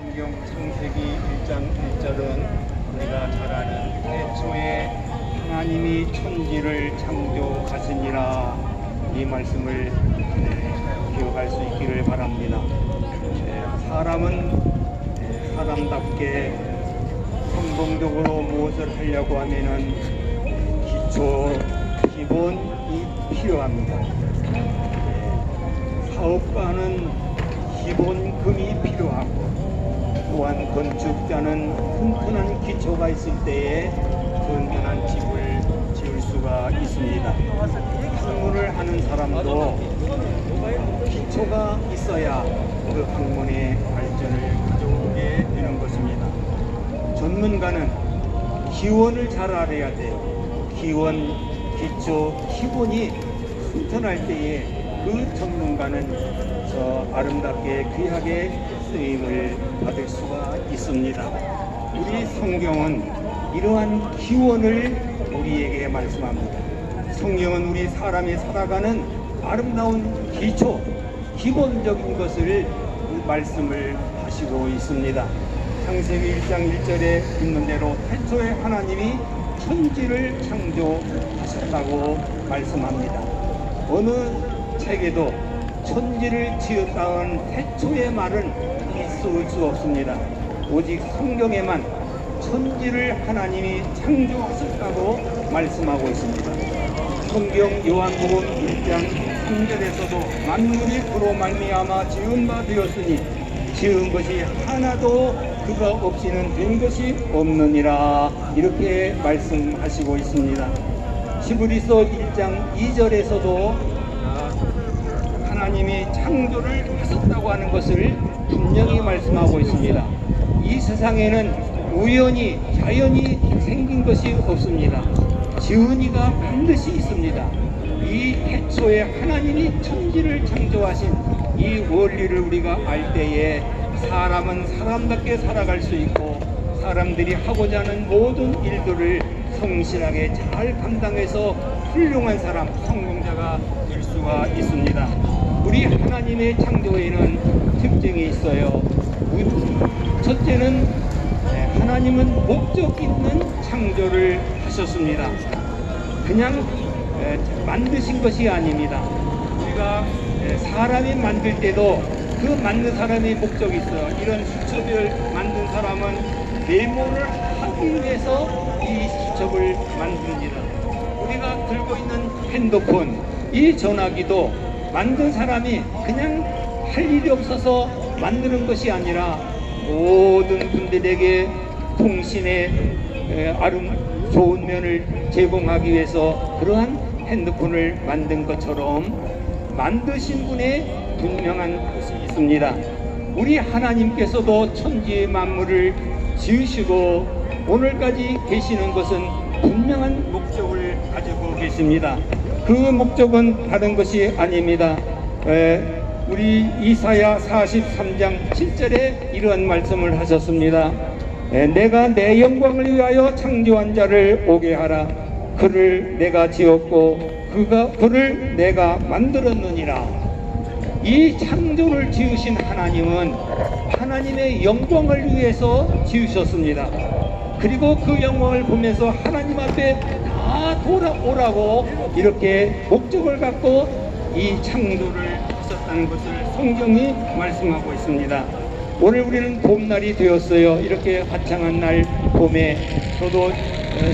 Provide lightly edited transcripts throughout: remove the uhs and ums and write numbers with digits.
성경 창세기 1장 1절은 우리가 잘 아는 태초에 하나님이 천지를 창조하시니라, 이 말씀을 기억할 수 있기를 바랍니다. 사람은 사람답게 성공적으로 무엇을 하려고 하면은 기본이 필요합니다. 사업가는 기본금이 필요하고, 또한 건축자는 튼튼한 기초가 있을 때에 튼튼한 집을 지을 수가 있습니다. 학문을 하는 사람도 기초가 있어야 그 학문의 발전을 가져오게 되는 것입니다. 전문가는 기원을 잘 알아야 돼요. 기원, 기초, 기본이 튼튼할 때에 그 전문가는 아름답게 귀하게 쓰임을 받을 수가 있습니다. 우리 성경은 이러한 기원을 우리에게 말씀합니다. 성경은 우리 사람이 살아가는 아름다운 기초, 기본적인 것을 말씀을 하시고 있습니다. 창세기 1장 1절에 있는 대로 태초에 하나님이 천지를 창조하셨다고 말씀합니다. 어느 책에도 천지를 지었다는 태초의 말은 있을 수 없습니다. 오직 성경에만 천지를 하나님이 창조하셨다고 말씀하고 있습니다. 성경 요한복음 1장 3절에서도 만물이 그로 말미암아 지은 바 되었으니 지은 것이 하나도 그가 없이는 된 것이 없느니라, 이렇게 말씀하시고 있습니다. 히브리서 1장 2절에서도 하나님이 창조를 하셨다고 하는 것을 분명히 말씀하고 있습니다. 이 세상에는 우연히 자연이 생긴 것이 없습니다. 지은 이가 반드시 있습니다. 이 태초에 하나님이 천지를 창조하신 이 원리를 우리가 알 때에 사람은 사람답게 살아갈 수 있고, 사람들이 하고자 하는 모든 일들을 성실하게 잘 감당해서 훌륭한 사람, 성공자가 될 수가 있습니다. 우리 하나님의 창조에는 특징이 있어요. 첫째는 하나님은 목적 있는 창조를 하셨습니다. 그냥 만드신 것이 아닙니다. 우리가 사람이 만들 때도 그 만든 사람의 목적이 있어요. 이런 수첩을 만든 사람은 메모를 하기 위해서 이 수첩을 만듭니다. 우리가 들고 있는 핸드폰, 이 전화기도 만든 사람이 그냥 할 일이 없어서 만드는 것이 아니라 모든 분들에게 통신의 좋은 면을 제공하기 위해서 그러한 핸드폰을 만든 것처럼 만드신 분의 분명한 뜻이 있습니다. 우리 하나님께서도 천지 만물을 지으시고 오늘까지 계시는 것은 분명한 목적을 가지고 계십니다. 그 목적은 다른 것이 아닙니다. 우리 이사야 43장 7절에 이러한 말씀을 하셨습니다. 내가 내 영광을 위하여 창조한 자를 오게 하라. 그를 내가 지었고 그를 내가 만들었느니라. 이 창조를 지으신 하나님은 하나님의 영광을 위해서 지으셨습니다. 그리고 그 영광을 보면서 하나님 앞에 다 돌아오라고 이렇게 목적을 갖고 이 창조를 하셨다는 것을 성경이 말씀하고 있습니다. 오늘 우리는 봄날이 되었어요. 이렇게 화창한 날 봄에 저도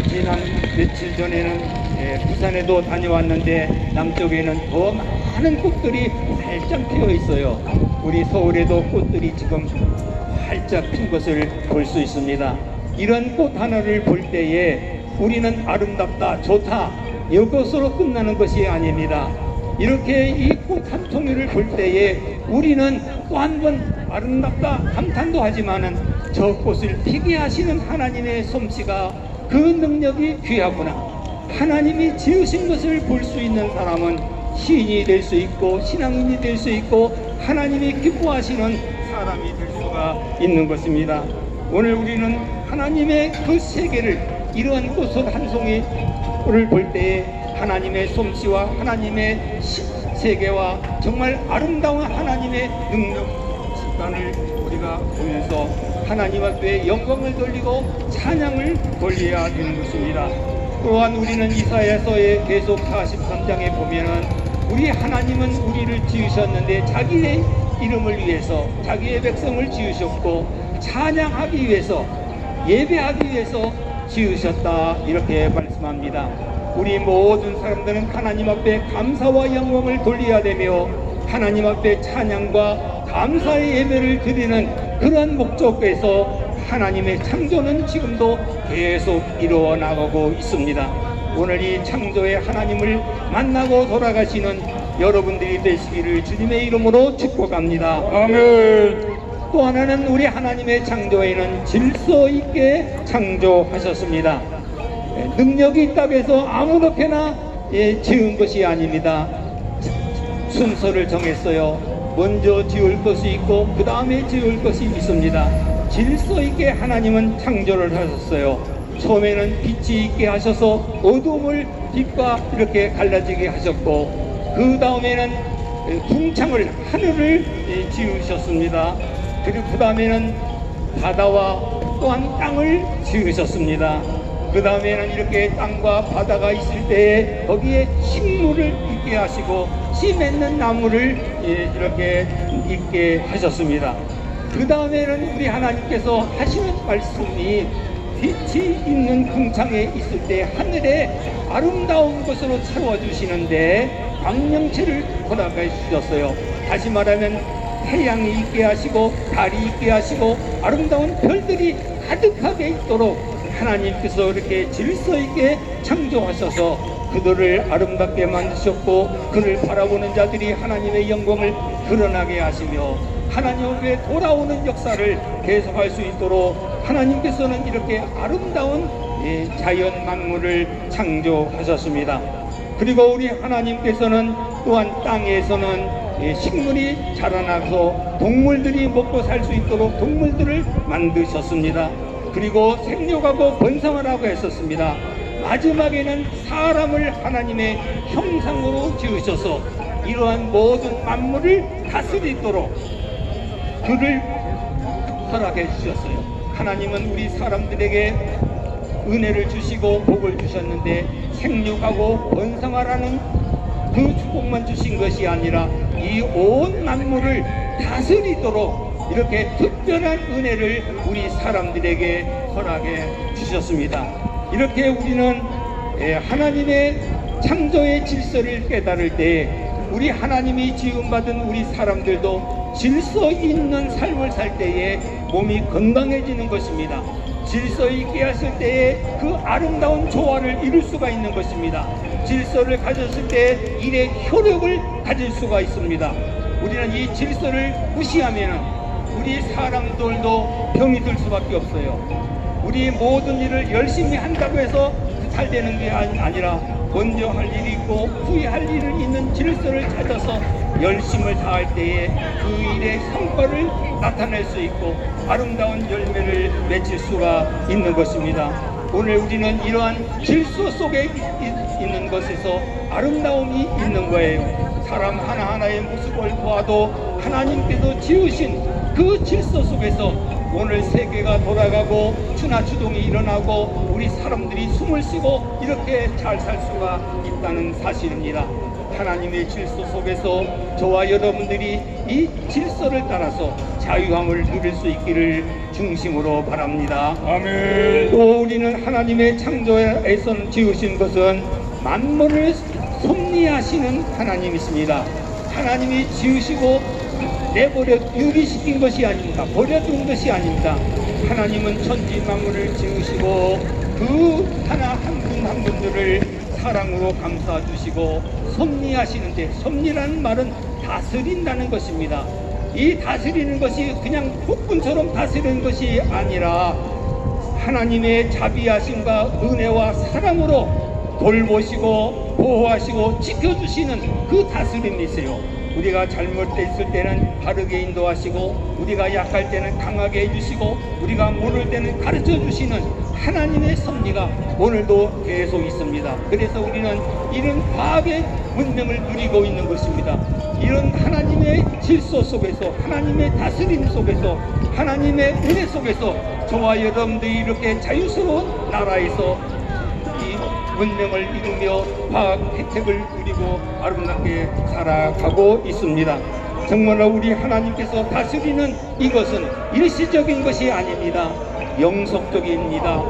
지난 며칠 전에는 부산에도 다녀왔는데 남쪽에는 더 많은 꽃들이 활짝 피어 있어요. 우리 서울에도 꽃들이 지금 활짝 핀 것을 볼 수 있습니다. 이런 꽃 하나를 볼 때에 우리는 아름답다, 좋다, 이것으로 끝나는 것이 아닙니다. 이렇게 이 꽃 한 통을 볼 때에 우리는 또 한 번 아름답다 감탄도 하지만은 저 꽃을 피게 하시는 하나님의 솜씨가, 그 능력이 귀하구나. 하나님이 지으신 것을 볼 수 있는 사람은 시인이 될 수 있고 신앙인이 될 수 있고 하나님이 기뻐하시는 사람이 될 수가 있는 것입니다. 오늘 우리는 하나님의 그 세계를, 이러한 꽃을 한 송이를 볼 때에 하나님의 솜씨와 하나님의 세계와 정말 아름다운 하나님의 능력 습관을 우리가 바라보면서 하나님 앞에 영광을 돌리고 찬양을 돌려야 되는 것입니다. 또한 우리는 이사야서의 계속 43장에 보면은 우리 하나님은 우리를 지으셨는데 자기의 이름을 위해서 자기의 백성을 지으셨고 찬양하기 위해서 예배하기 위해서 지으셨다 이렇게 말씀합니다. 우리 모든 사람들은 하나님 앞에 감사와 영광을 돌려야 되며 하나님 앞에 찬양과 감사의 예배를 드리는 그러한 목적에서 하나님의 창조는 지금도 계속 이루어 나가고 있습니다. 오늘 이 창조의 하나님을 만나고 돌아가시는 여러분들이 되시기를 주님의 이름으로 축복합니다. 아멘. 또 하나는 우리 하나님의 창조에는 질서 있게 창조하셨습니다. 능력이 있다고 해서 아무렇게나 지은 것이 아닙니다. 순서를 정했어요. 먼저 지을 것이 있고 그 다음에 지을 것이 있습니다. 질서 있게 하나님은 창조를 하셨어요. 처음에는 빛이 있게 하셔서 어둠을 빛과 이렇게 갈라지게 하셨고 그 다음에는 궁창을 하늘을 지으셨습니다. 그리고 그 다음에는 바다와 또한 땅을 지으셨습니다. 그 다음에는 이렇게 땅과 바다가 있을 때에 거기에 식물을 있게 하시고 씨 맺는 나무를 이렇게 있게 하셨습니다. 그 다음에는 우리 하나님께서 하시는 말씀이 빛이 있는 궁창에 있을 때 하늘에 아름다운 것으로 채워주시는데 광명체를 허락해 주셨어요. 다시 말하면 태양이 있게 하시고 달이 있게 하시고 아름다운 별들이 가득하게 있도록 하나님께서 이렇게 질서 있게 창조하셔서 그들을 아름답게 만드셨고 그를 바라보는 자들이 하나님의 영광을 드러나게 하시며 하나님 앞에 돌아오는 역사를 계속할 수 있도록 하나님께서는 이렇게 아름다운 자연 만물을 창조하셨습니다. 그리고 우리 하나님께서는 또한 땅에서는 식물이 자라나서 동물들이 먹고 살 수 있도록 동물들을 만드셨습니다. 그리고 생육하고 번성하라고 했었습니다. 마지막에는 사람을 하나님의 형상으로 지으셔서 이러한 모든 만물을 다스리도록 그를 허락해 주셨어요. 하나님은 우리 사람들에게 은혜를 주시고 복을 주셨는데 생육하고 번성하라는 그 축복만 주신 것이 아니라 이 온 만물을 다스리도록 이렇게 특별한 은혜를 우리 사람들에게 허락해 주셨습니다. 이렇게 우리는 하나님의 창조의 질서를 깨달을 때 우리 하나님이 지음받은 우리 사람들도 질서 있는 삶을 살 때에 몸이 건강해지는 것입니다. 질서 있게 하실 때에 그 아름다운 조화를 이룰 수가 있는 것입니다. 질서를 가졌을 때 일의 효력을 가질 수가 있습니다. 우리는 이 질서를 무시하면 우리 사람들도 병이 들 수밖에 없어요. 우리 모든 일을 열심히 한다고 해서 잘 되는 게 아니라 먼저 할 일이 있고 후에 할 일이 있는 질서를 찾아서 열심을 다할 때에 그 일의 성과를 나타낼 수 있고 아름다운 열매를 맺을 수가 있는 것입니다. 오늘 우리는 이러한 질서 속에 있는 것에서 아름다움이 있는 거예요. 사람 하나하나의 모습을 보아도 하나님께서 지으신 그 질서 속에서 오늘 세계가 돌아가고 추나추동이 일어나고 우리 사람들이 숨을 쉬고 이렇게 잘 살 수가 있다는 사실입니다. 하나님의 질서 속에서 저와 여러분들이 이 질서를 따라서 자유함을 누릴 수 있기를 중심으로 바랍니다. 아멘. 또 우리는 하나님의 창조에서 지으신 것은 만물을 섭리하시는 하나님이십니다. 하나님이 지으시고 내버려 유기시킨 것이 아닙니다. 버려둔 것이 아닙니다. 하나님은 천지 만물을 지으시고 그 하나 한 분 한 분들을 사랑으로 감싸 주시고 섭리하시는데, 섭리라는 말은 다스린다는 것입니다. 이 다스리는 것이 그냥 폭군처럼 다스리는 것이 아니라 하나님의 자비하심과 은혜와 사랑으로 돌보시고 보호하시고 지켜주시는 그 다스림이 있어요. 우리가 잘못됐을 때는 바르게 인도하시고 우리가 약할 때는 강하게 해주시고 우리가 모를 때는 가르쳐 주시는 하나님의 섭리가 오늘도 계속 있습니다. 그래서 우리는 이런 과학의 문명을 누리고 있는 것입니다. 이런 하나님의 질서 속에서, 하나님의 다스림 속에서, 하나님의 은혜 속에서 저와 여러분들이 이렇게 자유스러운 나라에서 이文명을 이루며 과학 혜택을 누리고 아름답게 살아가고 있습니다. 정말 우리 하나님께서 다스리는 이것은 일시적인 것이 아닙니다. 영속적입니다.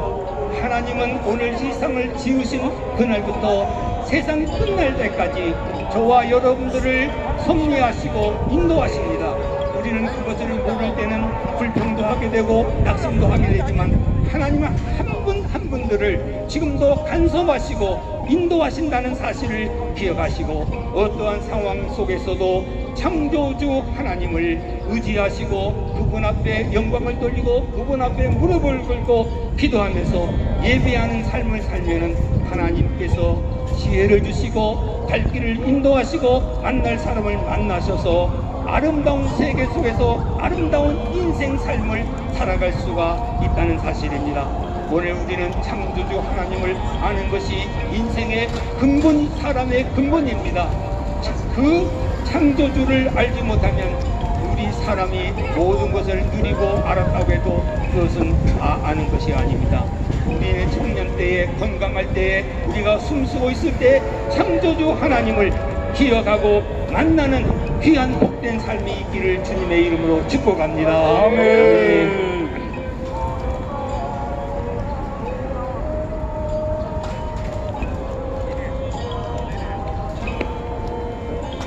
하나님은 오늘 세상을 지으신 그날부터 세상이 끝날 때까지 저와 여러분들을 섭리하시고 인도하십니다. 우리는 그것을 모를 때는 불평도 하게 되고 낙심도 하게 되지만 하나님은 한 분 한 분들을 지금도 간섭하시고 인도하신다는 사실을 기억하시고 어떠한 상황 속에서도 창조주 하나님을 의지하시고 그분 앞에 영광을 돌리고 그분 앞에 무릎을 꿇고 기도하면서 예배하는 삶을 살면은 하나님께서 지혜를 주시고 갈 길을 인도하시고 만날 사람을 만나셔서 아름다운 세계 속에서 아름다운 인생 삶을 살아갈 수가 있다는 사실입니다. 오늘 우리는 창조주 하나님을 아는 것이 인생의 근본, 사람의 근본입니다. 그 창조주를 알지 못하면 우리 사람이 모든 것을 누리고 알았다고 해도 그것은 다 아는 것이 아닙니다. 우리의 청년 때에, 건강할 때에, 우리가 숨쉬고 있을 때 창조주 하나님을 기억하고 만나는 귀한 복된 삶이 있기를 주님의 이름으로 축복합니다. 아멘.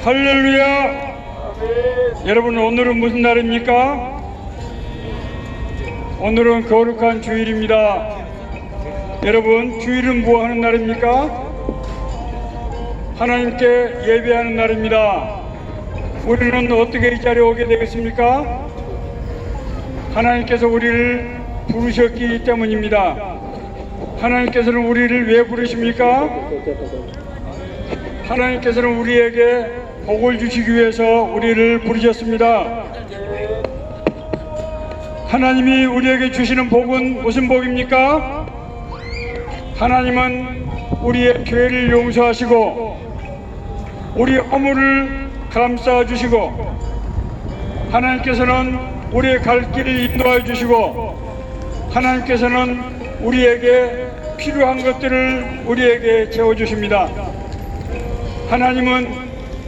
할렐루야. 여러분, 오늘은 무슨 날입니까? 오늘은 거룩한 주일입니다. 여러분, 주일은 뭐 하는 날입니까? 하나님께 예배하는 날입니다. 우리는 어떻게 이 자리에 오게 되겠습니까? 하나님께서 우리를 부르셨기 때문입니다. 하나님께서는 우리를 왜 부르십니까? 하나님께서는 우리에게 복을 주시기 위해서 우리를 부르셨습니다. 하나님이 우리에게 주시는 복은 무슨 복입니까? 하나님은 우리의 죄를 용서하시고 우리 허물을 감싸 주시고 하나님께서는 우리의 갈 길을 인도해 주시고 하나님께서는 우리에게 필요한 것들을 우리에게 채워 주십니다. 하나님은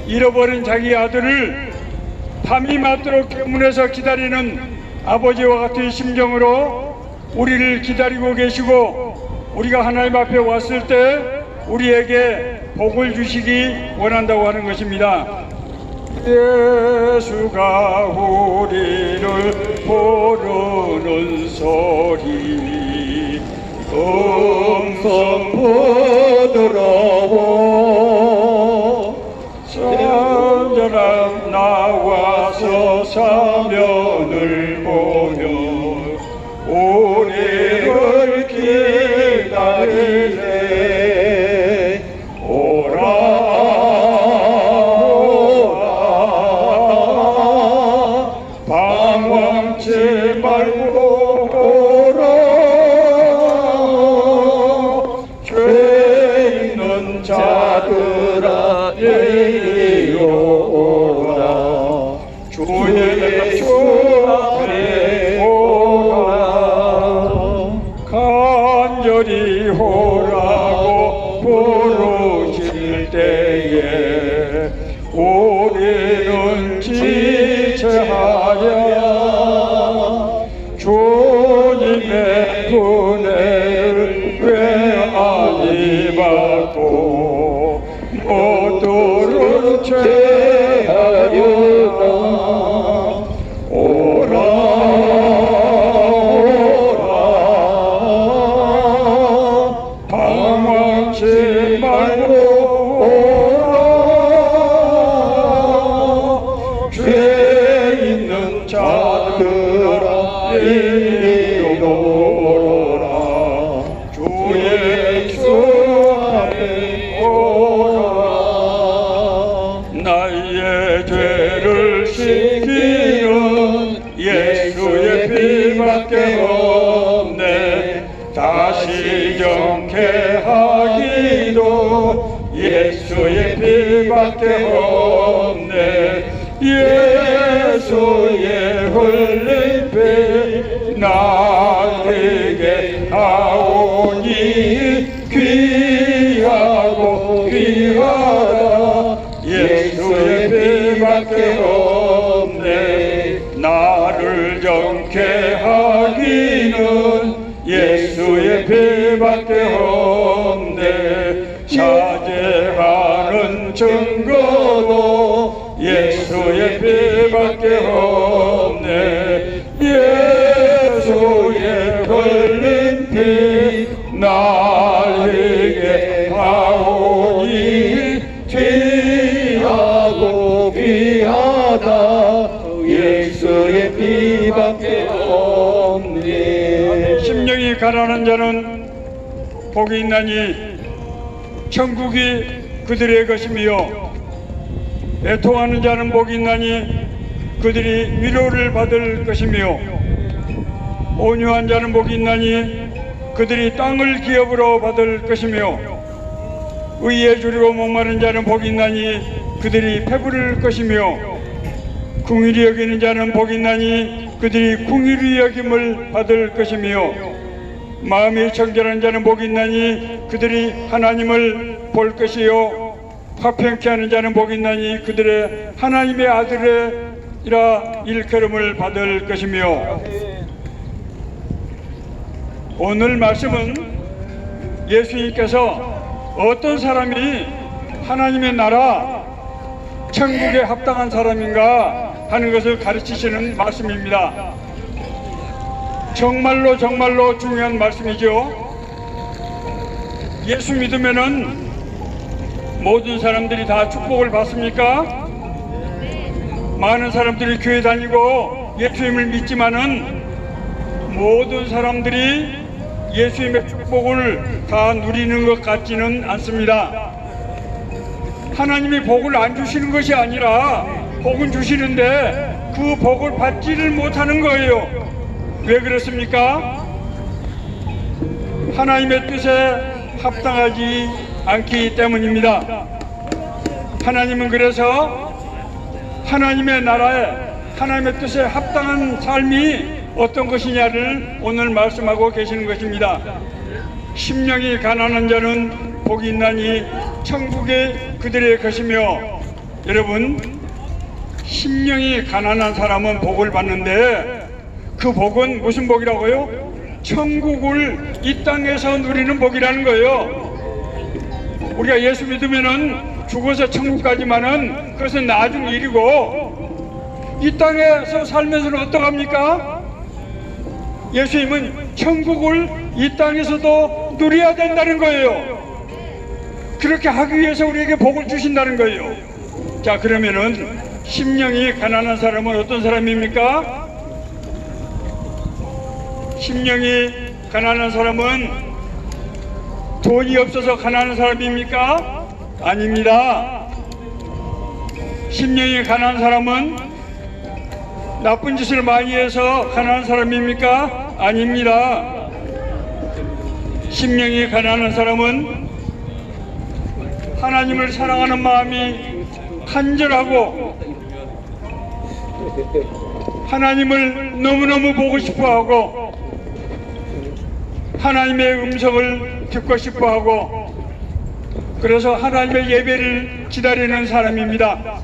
잃어버린 자기 아들을 밤이 맞도록 대문에서 기다리는 아버지와 같은 심정으로 우리를 기다리고 계시고 우리가 하나님 앞에 왔을 때 우리에게 복을 주시기 원한다고 하는 것입니다. 예수가 우리를 부르는 소리 음성 부드러워 선전한 나와서 사면을 보며 우리를 기다리네 오라 오라 방황치 말고 오라 죄 있는 자들아 이리 오라 주의 주 앞에 오라 간절히 오라고 부르실 때에 우리는 지체하여 주님의 은혜를 왜 아니 받고 모두를 죄하려나 오라 오라 방황치 말고 오라 죄 있는 자들아 이리 오라 주의 주 앞에 오라 나의 죄를 씻기는 예수의 피밖에 없네 다시 정케하기도 예수의 피밖에 없네 예수의 흘린 피 나에게 나오니 귀하고 귀하다. 예수의 피밖에 없네. 나를 정케 하기는 예수의 피밖에 없네. 차지하는 증거도 예수의 피밖에 없네. 예수의 흘린 피 나에게 나오니 귀하고 귀하다. 예수의 피밖에 없네. 심령이 가난한 자는 복이 있나니 천국이 그들의 것이며 애통하는 자는 복이 있나니 그들이 위로를 받을 것이며 온유한 자는 복이 있나니 그들이 땅을 기업으로 받을 것이며 의에 주리고 목마른 자는 복이 있나니 그들이 배부를 것이며 궁일이 여기는 자는 복이 있나니 그들이 궁일이 여김을 받을 것이며 마음이 청결한 자는 복이 있나니 그들이 하나님을 볼 것이요 화평케 하는 자는 복이 있나니 그들의 하나님의 아들이라 일컬음을 받을 것이며. 오늘 말씀은 예수님께서 어떤 사람이 하나님의 나라 천국에 합당한 사람인가 하는 것을 가르치시는 말씀입니다. 정말로 중요한 말씀이죠. 예수 믿으면은 모든 사람들이 다 축복을 받습니까? 많은 사람들이 교회 다니고 예수님을 믿지만은 모든 사람들이 예수님의 축복을 다 누리는 것 같지는 않습니다. 하나님이 복을 안 주시는 것이 아니라 복은 주시는데 그 복을 받지를 못하는 거예요. 왜 그렇습니까? 하나님의 뜻에 합당하지 않기 때문입니다. 하나님은 그래서 하나님의 나라에 하나님의 뜻에 합당한 삶이 어떤 것이냐를 오늘 말씀하고 계시는 것입니다. 심령이 가난한 자는 복이 있나니 천국에 그들의 것이며. 여러분, 심령이 가난한 사람은 복을 받는데 그 복은 무슨 복이라고요? 천국을 이 땅에서 누리는 복이라는 거예요. 우리가 예수 믿으면은 죽어서 천국 가지만은 그것은 나중 일이고 이 땅에서 살면서는 어떡합니까? 예수님은 천국을 이 땅에서도 누려야 된다는 거예요. 그렇게 하기 위해서 우리에게 복을 주신다는 거예요. 자, 그러면은 심령이 가난한 사람은 어떤 사람입니까? 심령이 가난한 사람은 돈이 없어서 가난한 사람입니까? 아닙니다. 심령이 가난한 사람은 나쁜 짓을 많이 해서 가난한 사람입니까? 아닙니다. 심령이 가난한 사람은 하나님을 사랑하는 마음이 간절하고 하나님을 너무너무 보고 싶어하고 하나님의 음성을 듣고 싶어하고 그래서 하나님의 예배를 기다리는 사람입니다.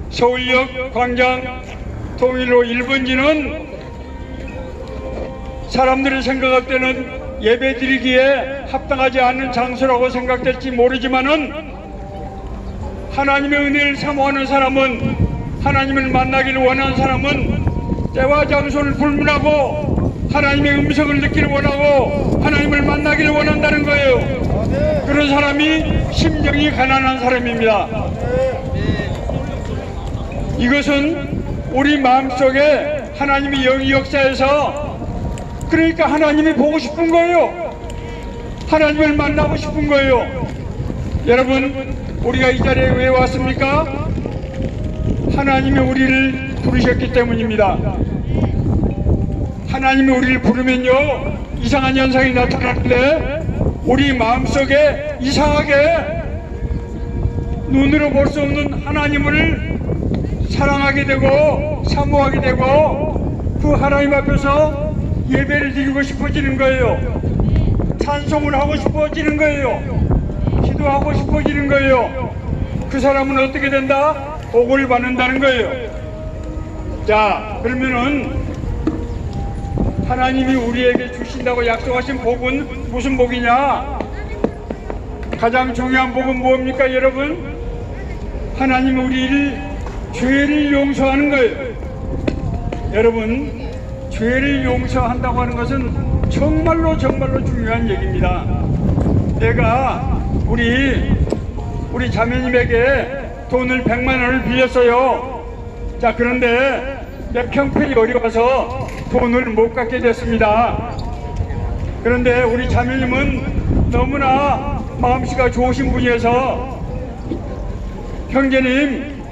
서울역 광장 통일로 1번지는 사람들이 생각할 때는 예배 드리기에 합당하지 않는 장소라고 생각될지 모르지만은 하나님의 은혜를 사모하는 사람은, 하나님을 만나기를 원하는 사람은 때와 장소를 불문하고 하나님의 음성을 듣기를 원하고 하나님을 만나기를 원한다는 거예요. 그런 사람이 심령이 가난한 사람입니다. 이것은 우리 마음속에 하나님이 영이 역사해서, 그러니까 하나님이 보고 싶은 거예요. 하나님을 만나고 싶은 거예요. 여러분, 우리가 이 자리에 왜 왔습니까? 하나님이 우리를 부르셨기 때문입니다. 하나님이 우리를 부르면요, 이상한 현상이 나타나는데 우리 마음속에 이상하게 눈으로 볼 수 없는 하나님을 사랑하게 되고 사모하게 되고 그 하나님 앞에서 예배를 드리고 싶어지는 거예요. 찬송을 하고 싶어지는 거예요. 기도하고 싶어지는 거예요. 그 사람은 어떻게 된다? 복을 받는다는 거예요. 자, 그러면은 하나님이 우리에게 주신다고 약속하신 복은 무슨 복이냐? 가장 중요한 복은 뭡니까, 여러분? 하나님이 우리를 죄를 용서하는 거예요. 여러분, 죄를 용서한다고 하는 것은 정말로 중요한 얘기입니다. 내가 우리 자매님에게 돈을 100만 원을 빌렸어요. 자, 그런데 내 형편이 어려워서 돈을 못 갚게 됐습니다. 그런데 우리 자매님은 너무나 마음씨가 좋으신 분이어서 형제님,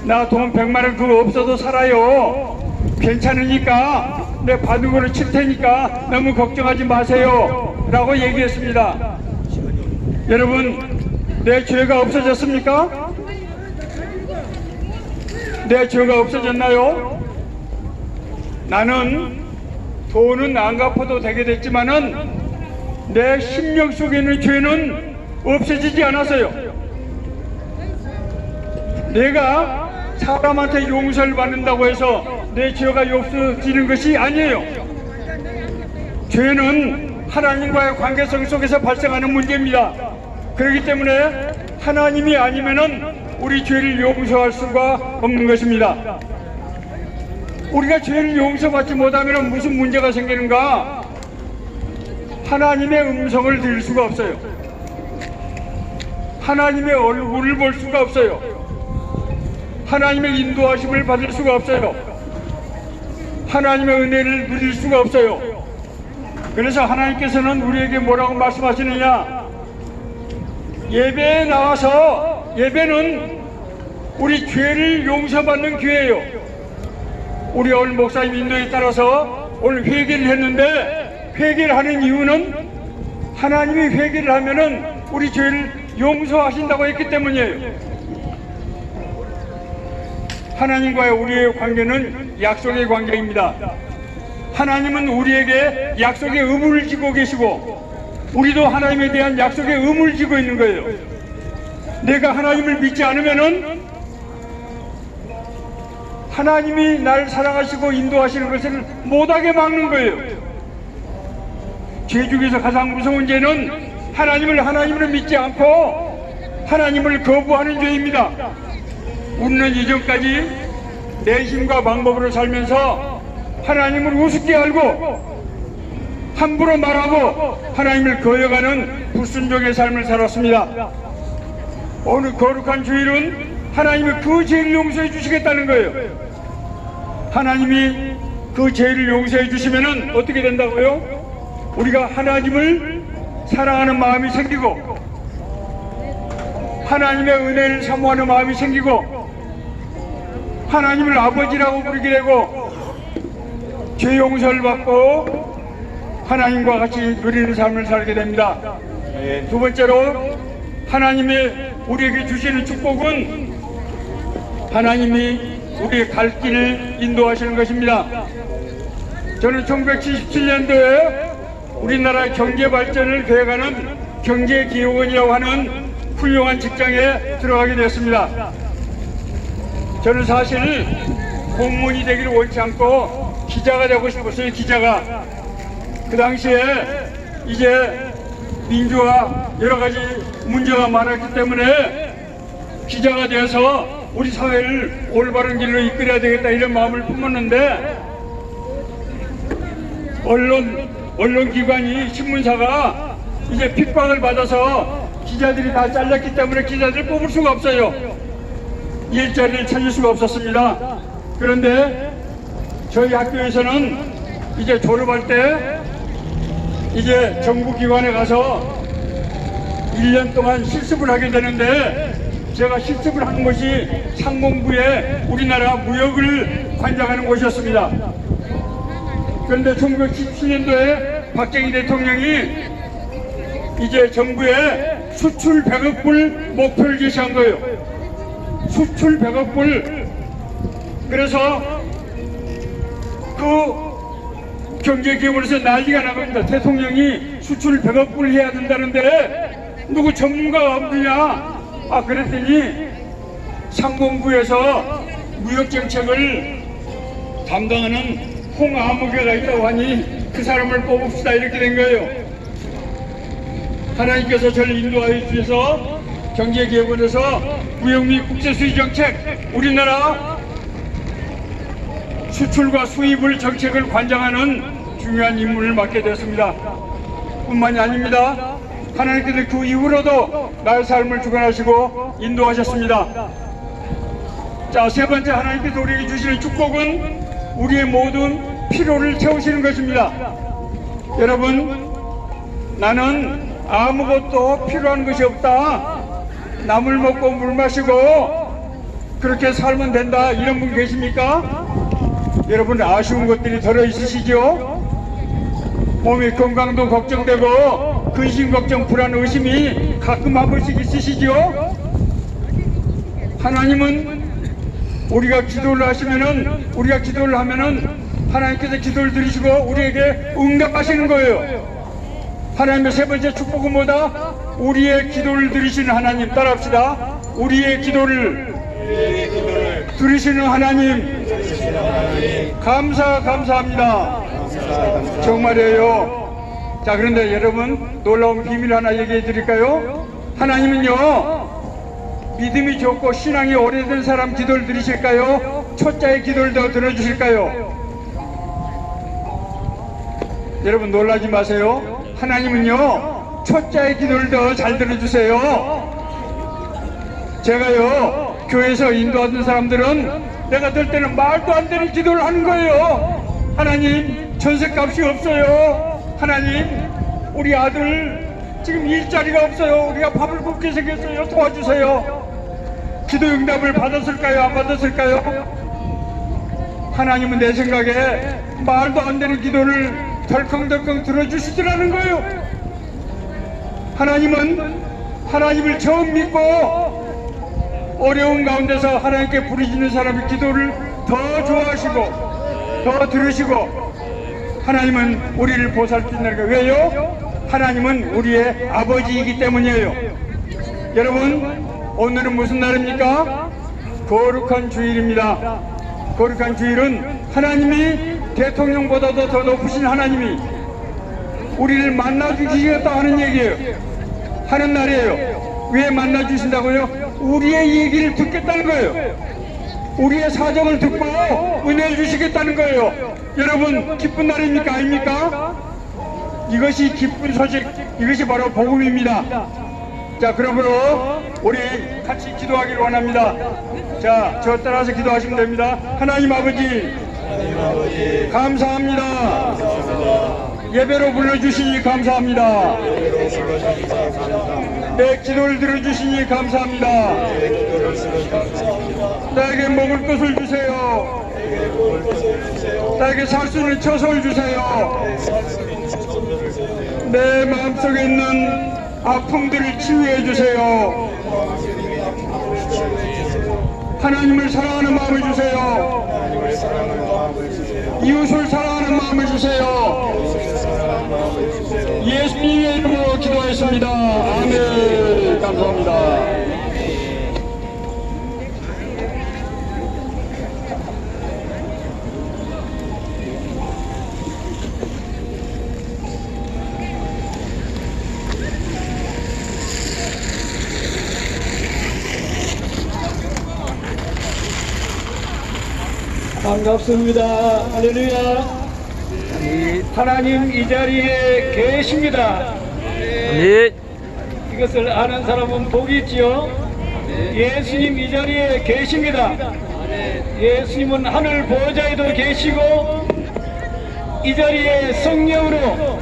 나 돈 100만 원 그거 없어도 살아요. 괜찮으니까 내 받은 거를 칠 테니까 너무 걱정하지 마세요 라고 얘기했습니다. 여러분, 내 죄가 없어졌습니까? 내 죄가 없어졌나요? 나는 돈은 안 갚아도 되게 됐지만은 내 심령 속에 있는 죄는 없어지지 않았어요. 내가 사람한테 용서를 받는다고 해서 내 죄가 없어지는 것이 아니에요. 죄는 하나님과의 관계성 속에서 발생하는 문제입니다. 그렇기 때문에 하나님이 아니면은 우리 죄를 용서할 수가 없는 것입니다. 우리가 죄를 용서받지 못하면 무슨 문제가 생기는가? 하나님의 음성을 들을 수가 없어요. 하나님의 얼굴을 볼 수가 없어요. 하나님의 인도하심을 받을 수가 없어요. 하나님의 은혜를 누릴 수가 없어요. 그래서 하나님께서는 우리에게 뭐라고 말씀하시느냐? 예배에 나와서, 예배는 우리 죄를 용서받는 기회예요. 우리 오늘 목사님 인도에 따라서 오늘 회개를 했는데, 회개를 하는 이유는 하나님이 회개를 하면은 우리 죄를 용서하신다고 했기 때문이에요. 하나님과의 우리의 관계는 약속의 관계입니다. 하나님은 우리에게 약속의 의무를 지고 계시고 우리도 하나님에 대한 약속의 의무를 지고 있는 거예요. 내가 하나님을 믿지 않으면은 하나님이 날 사랑하시고 인도하시는 것을 못하게 막는 거예요. 죄 중에서 가장 무서운 죄는 하나님을 믿지 않고 하나님을 거부하는 죄입니다. 우리는 이전까지 내 힘과 방법으로 살면서 하나님을 우습게 알고 함부로 말하고 하나님을 거역하는 불순종의 삶을 살았습니다. 오늘 거룩한 주일은 하나님이 그 죄를 용서해 주시겠다는 거예요. 하나님이 그 죄를 용서해 주시면 어떻게 된다고요? 우리가 하나님을 사랑하는 마음이 생기고 하나님의 은혜를 사모하는 마음이 생기고 하나님을 아버지라고 부르게 되고 죄 용서를 받고 하나님과 같이 누리는 삶을 살게 됩니다. 두 번째로 하나님이 우리에게 주시는 축복은 하나님이 우리의 갈 길을 인도하시는 것입니다. 저는 1977년도에 우리나라 경제 발전을 계획하는 경제기획원이라고 하는 훌륭한 직장에 들어가게 됐습니다. 저는 사실 공무원이 되기를 원치 않고 기자가 되고 싶었어요. 기자가. 그 당시에 이제 민주화 여러 가지 문제가 많았기 때문에 기자가 되어서 우리 사회를 올바른 길로 이끌어야 되겠다 이런 마음을 품었는데 언론기관이 신문사가 이제 핍박을 받아서 기자들이 다 잘렸기 때문에 기자들을 뽑을 수가 없어요. 일자리를 찾을 수가 없었습니다. 그런데 저희 학교에서는 이제 졸업할 때 이제 정부기관에 가서 1년 동안 실습을 하게 되는데 제가 실습을 한 곳이 상공부에 우리나라 무역을 관장하는 곳이었습니다. 그런데 1977년도에 박정희 대통령이 이제 정부에 수출 100억 불 목표를 제시한 거예요. 수출 100억 불 그래서 그 경제기업으로서 난리가 나겁니다. 대통령이 수출 100억 불 해야 된다는데 누구 전문가가 없느냐? 아, 그랬더니 상공부에서 무역정책을 담당하는 홍아무개가 있다고 하니 그 사람을 뽑읍시다, 이렇게 된 거예요. 하나님께서 저를 인도하여 주셔서 경제기업원에서 무역 및 국제수지 정책, 우리나라 수출과 수입을 정책을 관장하는 중요한 임무를 맡게 되었습니다. 뿐만이 아닙니다. 하나님께서 그 이후로도 나의 삶을 주관하시고 인도하셨습니다. 자, 세 번째, 하나님께서 우리에게 주시는 축복은 우리의 모든 필요를 채우시는 것입니다. 여러분, 나는 아무것도 필요한 것이 없다, 나물 먹고 물 마시고 그렇게 살면 된다, 이런 분 계십니까? 여러분, 아쉬운 것들이 들어 있으시죠? 몸의 건강도 걱정되고 근심 걱정 불안 의심이 가끔 한 번씩 있으시죠? 하나님은 우리가 기도를 하면은 하나님께서 기도를 들으시고 우리에게 응답하시는 거예요. 하나님의 세 번째 축복은 뭐다? 우리의 기도를 들으시는 하나님. 따라합시다. 우리의 기도를 들으시는 하나님. 감사합니다. 정말이에요. 자, 그런데 여러분, 놀라운 비밀 하나 얘기해 드릴까요? 하나님은요, 믿음이 좋고 신앙이 오래된 사람 기도를 들으실까요? 초짜의 기도를 더 들어주실까요? 여러분, 놀라지 마세요. 하나님은요, 초짜의 기도를 더 잘 들어주세요. 제가요, 교회에서 인도하던 사람들은 내가 들 때는 말도 안 되는 기도를 하는 거예요. 하나님, 전셋값이 없어요. 하나님, 우리 아들 지금 일자리가 없어요. 우리가 밥을 굶게 생겼어요. 도와주세요. 기도 응답을 받았을까요? 안 받았을까요? 하나님은 내 생각에 말도 안 되는 기도를 덜컹덜컹 들어주시더라는 거예요. 하나님은 하나님을 처음 믿고 어려운 가운데서 하나님께 부르짖는 사람의 기도를 더 좋아하시고 더 들으시고, 하나님은 우리를 보살핀다는 거예요. 왜요? 하나님은 우리의 아버지이기 때문이에요. 여러분, 오늘은 무슨 날입니까? 거룩한 주일입니다. 거룩한 주일은 하나님이 대통령보다도 더 높으신 하나님이 우리를 만나주시겠다 하는 얘기예요. 하는 날이에요. 왜 만나주신다고요? 우리의 얘기를 듣겠다는 거예요. 우리의 사정을 듣고 은혜를 주시겠다는 거예요. 여러분, 기쁜 날입니까? 아닙니까? 이것이 기쁜 소식, 이것이 바로 복음입니다. 자, 그러므로 우리 같이 기도하기를 원합니다. 자, 저 따라서 기도하시면 됩니다. 하나님 아버지, 감사합니다. 예배로 불러주시니 감사합니다. 내 기도를 들어주시니 감사합니다. 나에게 먹을 것을 주세요. 나에게 살 수 있는 처소를 주세요. 내 마음속에 있는 아픔들을 치유해 주세요. 하나님을 사랑하는 마음을 주세요. 이웃을 사랑하는 마음을 주세요. 예수님의 이름으로 기도했습니다. 아멘. 감사합니다. 반갑습니다. 할렐루야. 하나님 이 자리에 계십니다. 이것을 아는 사람은 복이 있지요. 예수님 이 자리에 계십니다. 예수님은 하늘 보좌에도 계시고 이 자리에 성령으로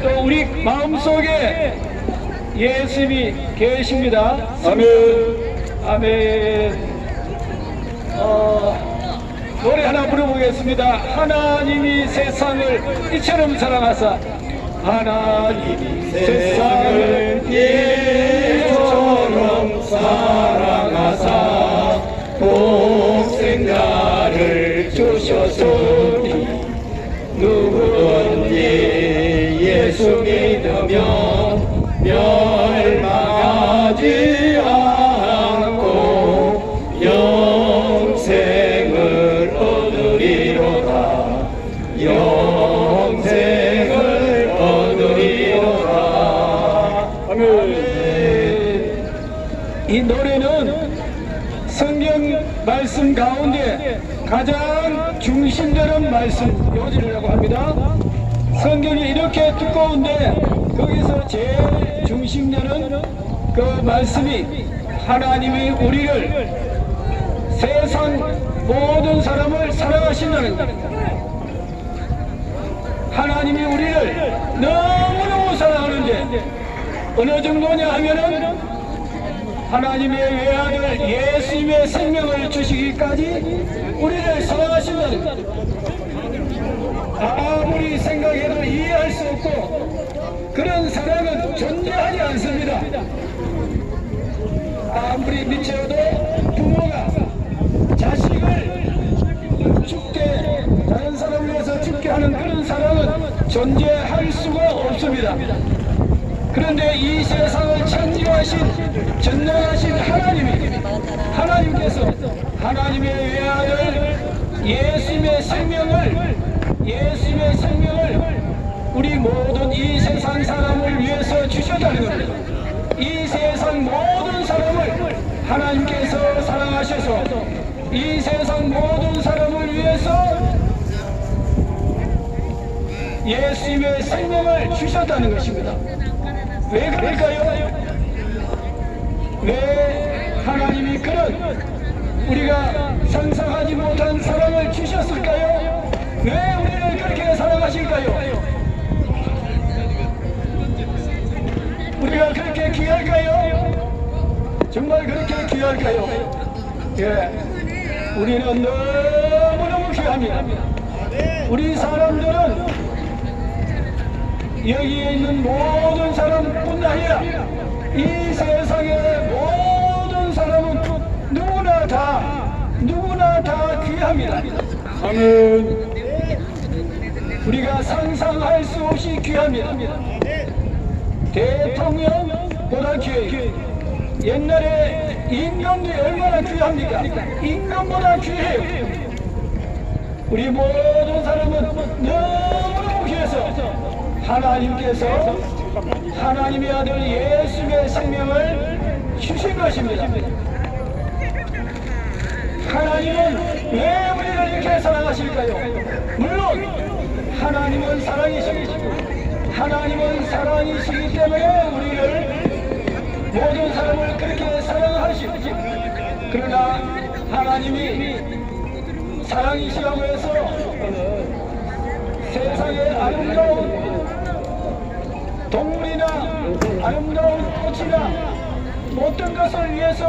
또 우리 마음속에 예수님이 계십니다. 아멘. 아멘. 노래 하나 부르보겠습니다. 하나님이 세상을 이처럼 사랑하사, 하나님이 세상을 이처럼 사랑하사 독생자를 주셨으니 누구든지 예수 믿으면 멸망하지 않고 영생을 얻으리로다. 영생을 얻으리로다. 이 노래는 성경 말씀 가운데 가장 중심되는 말씀 요지라고 합니다. 성경이 이렇게 두꺼운데 거기서 제일 중심되는 그 말씀이 하나님이 우리를 세상 모든 사람을 사랑하신다는 겁니다. 하나님이 우리를 너무너무 사랑하는데 어느 정도냐 하면은 하나님의 외아들 예수님의 생명을 주시기까지 우리를 사랑하신다는 것. 아무리 생각해도 이해할 수 없고 그런 사랑은 존재하지 않습니다. 아무리 미쳐도 부모가 자식을 죽게 다른 사람을 위해서 죽게 하는 그런 사랑은 존재할 수가 없습니다. 그런데 이 세상을 창조하신 전능하신 하나님께서 하나님의 외아들 예수님의 생명을 우리 모든 이 세상 사람을 위해서 주셨다는 겁니다. 이 세상 모든 사람을 하나님께서 사랑하셔서 이 세상 모든 사람을 위해서 예수님의 생명을 주셨다는 것입니다. 왜 그럴까요? 왜 하나님이 그런 우리가 상상하지 못한 사랑을 주셨을까요? 왜 우리를 그렇게 사랑하실까요? 우리가 그렇게 귀할까요? 정말 그렇게 귀할까요? 예, 우리는 너무너무 귀합니다. 우리 사람들은 여기에 있는 모든 사람뿐 아니라 이 세상의 모든 사람은 누구나 다 귀합니다. 아멘. 우리가 상상할 수 없이 귀합니다. 대통령보다 귀해요. 옛날에 임금이 얼마나 귀합니까? 임금보다 귀해요. 우리 모든 사람은 너무너무 귀해서 하나님께서 하나님의 아들 예수의 생명을 주신 것입니다. 하나님은 왜 우리를 이렇게 사랑하실까요? 물론 하나님은 사랑이시기 때문에 우리를 모든 사람을 그렇게 사랑하시죠. 그러나 하나님이 사랑이시라고 해서 세상의 아름다운 동물이나 아름다운 꽃이나 어떤 것을 위해서